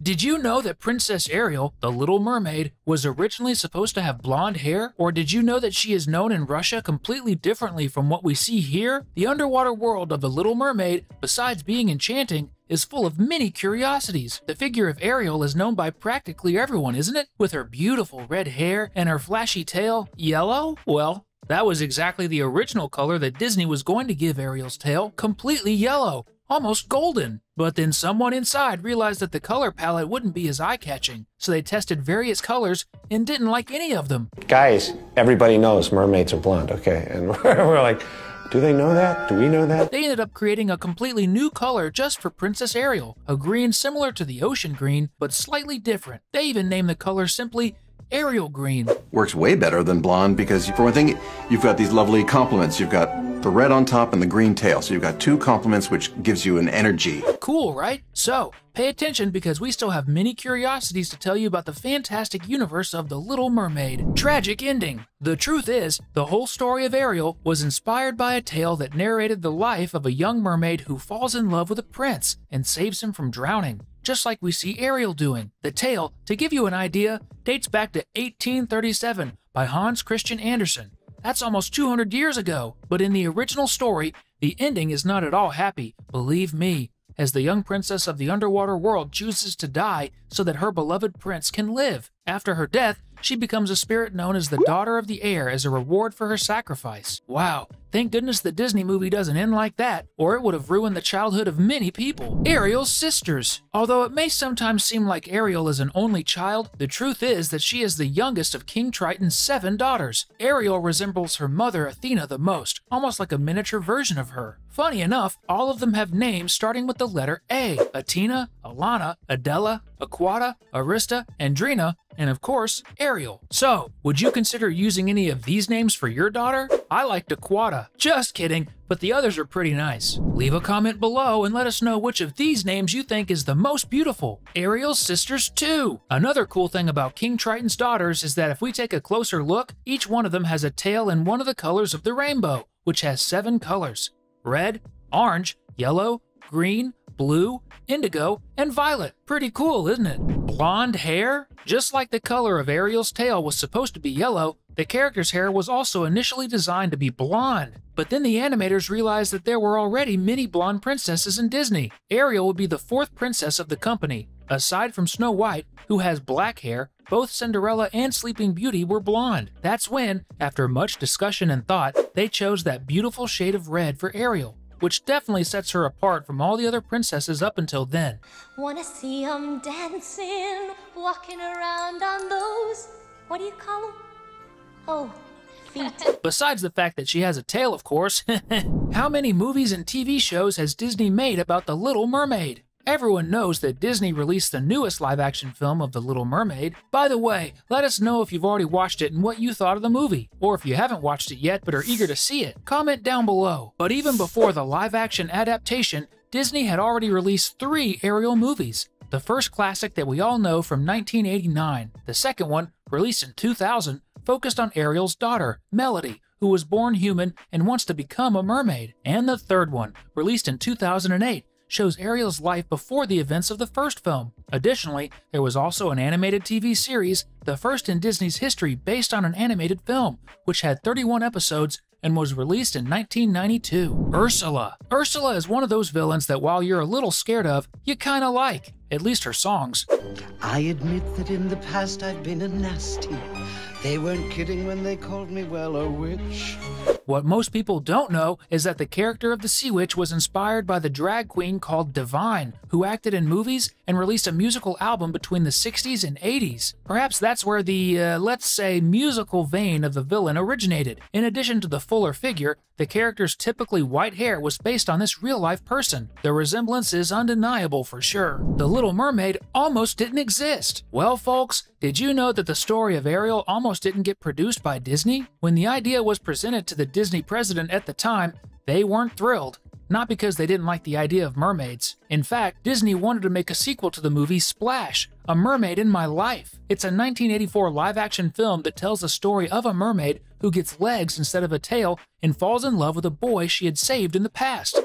Did you know that Princess Ariel, the Little Mermaid, was originally supposed to have blonde hair? Or did you know that she is known in Russia completely differently from what we see here? The underwater world of the Little Mermaid, besides being enchanting, is full of many curiosities. The figure of Ariel is known by practically everyone, isn't it? With her beautiful red hair and her flashy tail, yellow? Well, that was exactly the original color that Disney was going to give Ariel's tail, completely yellow, almost golden. But then someone inside realized that the color palette wouldn't be as eye-catching, so they tested various colors and didn't like any of them. Guys, everybody knows mermaids are blonde, okay? And we're like, do they know that? Do we know that? They ended up creating a completely new color just for Princess Ariel, a green similar to the ocean green, but slightly different. They even named the color simply Ariel green. Works way better than blonde because, for one thing, you've got these lovely complements. You've got the red on top and the green tail, so you've got two complements which gives you an energy. Cool, right? So, pay attention because we still have many curiosities to tell you about the fantastic universe of The Little Mermaid. Tragic ending. The truth is, the whole story of Ariel was inspired by a tale that narrated the life of a young mermaid who falls in love with a prince and saves him from drowning, just like we see Ariel doing. The tale, to give you an idea, dates back to 1837 by Hans Christian Andersen. That's almost 200 years ago, but in the original story, the ending is not at all happy, believe me, as the young princess of the underwater world chooses to die so that her beloved prince can live. After her death, she becomes a spirit known as the Daughter of the Air as a reward for her sacrifice. Wow, thank goodness the Disney movie doesn't end like that, or it would have ruined the childhood of many people. Ariel's sisters. Although it may sometimes seem like Ariel is an only child, the truth is that she is the youngest of King Triton's 7 daughters. Ariel resembles her mother Athena the most, almost like a miniature version of her. Funny enough, all of them have names starting with the letter A. Athena, Alana, Adela, Aquata, Arista, Andrina, and of course, Ariel. So, would you consider using any of these names for your daughter? I liked Aquata. Just kidding, but the others are pretty nice. Leave a comment below and let us know which of these names you think is the most beautiful. Ariel's sisters too. Another cool thing about King Triton's daughters is that if we take a closer look, each one of them has a tail in one of the colors of the rainbow, which has 7 colors: red, orange, yellow, green, blue, indigo, and violet. Pretty cool, isn't it? Blonde hair? Just like the color of Ariel's tail was supposed to be yellow, the character's hair was also initially designed to be blonde. But then the animators realized that there were already many blonde princesses in Disney. Ariel would be the 4th princess of the company. Aside from Snow White, who has black hair, both Cinderella and Sleeping Beauty were blonde. That's when, after much discussion and thought, they chose that beautiful shade of red for Ariel, which definitely sets her apart from all the other princesses up until then. Wanna see 'em dancing, walking around on those, what do you call 'em? Oh, feet. Besides the fact that she has a tail, of course. How many movies and TV shows has Disney made about The Little Mermaid? Everyone knows that Disney released the newest live-action film of The Little Mermaid. By the way, let us know if you've already watched it and what you thought of the movie. Or if you haven't watched it yet but are eager to see it, comment down below. But even before the live-action adaptation, Disney had already released 3 Ariel movies. The first classic that we all know from 1989. The second one, released in 2000, focused on Ariel's daughter, Melody, who was born human and wants to become a mermaid. And the third one, released in 2008, shows Ariel's life before the events of the first film. Additionally, there was also an animated TV series, the first in Disney's history based on an animated film, which had 31 episodes and was released in 1992. Ursula. Ursula is one of those villains that while you're a little scared of, you kinda like. At least her songs. I admit that in the past I've been a nasty. They weren't kidding when they called me, well, a witch. What most people don't know is that the character of the Sea Witch was inspired by the drag queen called Divine, who acted in movies and released a musical album between the 60s and 80s. Perhaps that's where the, let's say, musical vein of the villain originated. In addition to the fuller figure, the character's typically white hair was based on this real-life person. The resemblance is undeniable for sure. The Little Mermaid almost didn't exist. Well, folks, did you know that the story of Ariel almost didn't get produced by Disney? When the idea was presented to the Disney president at the time, they weren't thrilled. Not because they didn't like the idea of mermaids. In fact, Disney wanted to make a sequel to the movie Splash, A Mermaid in My Life. It's a 1984 live-action film that tells the story of a mermaid who gets legs instead of a tail and falls in love with a boy she had saved in the past.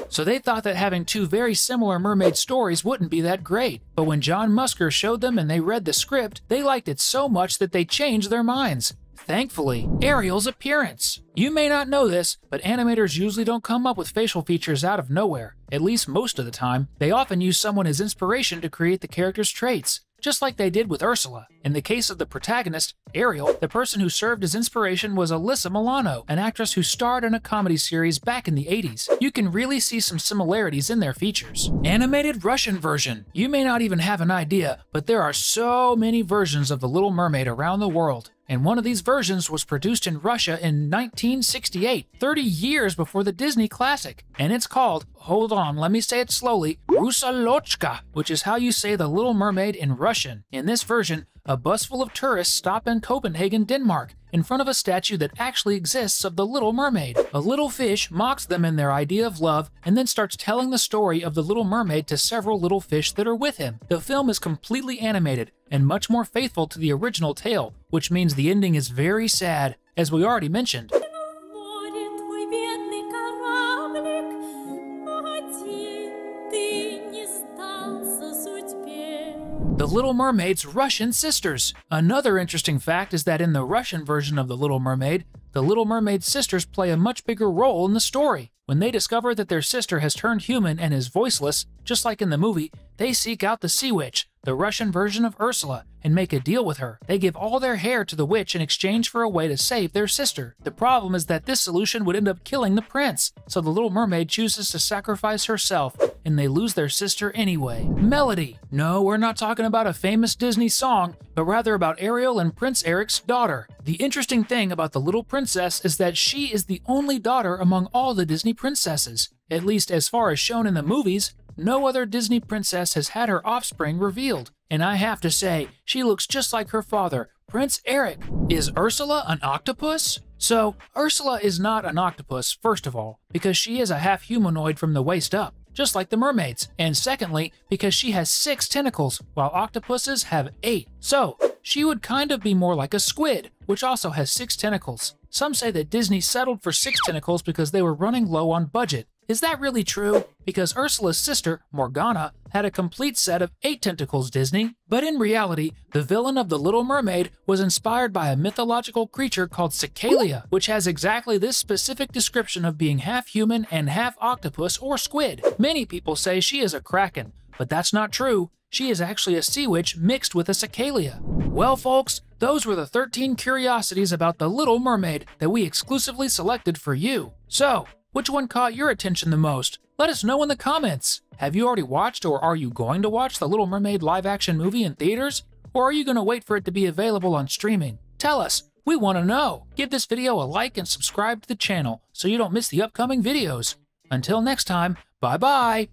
So they thought that having two very similar mermaid stories wouldn't be that great. But when John Musker showed them and they read the script, they liked it so much that they changed their minds. Thankfully, Ariel's appearance. You may not know this, but animators usually don't come up with facial features out of nowhere, at least most of the time. They often use someone as inspiration to create the character's traits, just like they did with Ursula. In the case of the protagonist, Ariel, the person who served as inspiration was Alyssa Milano, an actress who starred in a comedy series back in the 80s. You can really see some similarities in their features. Animated Russian version. You may not even have an idea, but there are so many versions of The Little Mermaid around the world. And one of these versions was produced in Russia in 1968, 30 years before the Disney classic. And it's called, hold on, let me say it slowly, Rusalochka, which is how you say The Little Mermaid in Russian. In this version, a bus full of tourists stop in Copenhagen, Denmark, in front of a statue that actually exists of the Little Mermaid. A little fish mocks them in their idea of love and then starts telling the story of the Little Mermaid to several little fish that are with him. The film is completely animated and much more faithful to the original tale, which means the ending is very sad, as we already mentioned. The Little Mermaid's Russian sisters. Another interesting fact is that in the Russian version of The Little Mermaid, the Little Mermaid's sisters play a much bigger role in the story. When they discover that their sister has turned human and is voiceless, just like in the movie, they seek out the Sea Witch, the Russian version of Ursula, and make a deal with her. They give all their hair to the witch in exchange for a way to save their sister. The problem is that this solution would end up killing the prince, so the Little Mermaid chooses to sacrifice herself, and they lose their sister anyway. Melody. No, we're not talking about a famous Disney song, but rather about Ariel and Prince Eric's daughter. The interesting thing about the little princess is that she is the only daughter among all the Disney princesses. At least as far as shown in the movies, no other Disney princess has had her offspring revealed. And I have to say, she looks just like her father, Prince Eric. Is Ursula an octopus? So, Ursula is not an octopus, first of all, because she is a half-humanoid from the waist up, just like the mermaids. And secondly, because she has 6 tentacles, while octopuses have 8. So, she would kind of be more like a squid, which also has 6 tentacles. Some say that Disney settled for 6 tentacles because they were running low on budget. Is that really true? Because Ursula's sister, Morgana, had a complete set of 8 tentacles, Disney. But in reality, the villain of The Little Mermaid was inspired by a mythological creature called Cicalia, which has exactly this specific description of being half human and half octopus or squid. Many people say she is a kraken, but that's not true. She is actually a sea witch mixed with a Cicalia. Well, folks, those were the 13 curiosities about The Little Mermaid that we exclusively selected for you. So, which one caught your attention the most? Let us know in the comments. Have you already watched or are you going to watch The Little Mermaid live-action movie in theaters? Or are you going to wait for it to be available on streaming? Tell us. We want to know. Give this video a like and subscribe to the channel so you don't miss the upcoming videos. Until next time, bye-bye.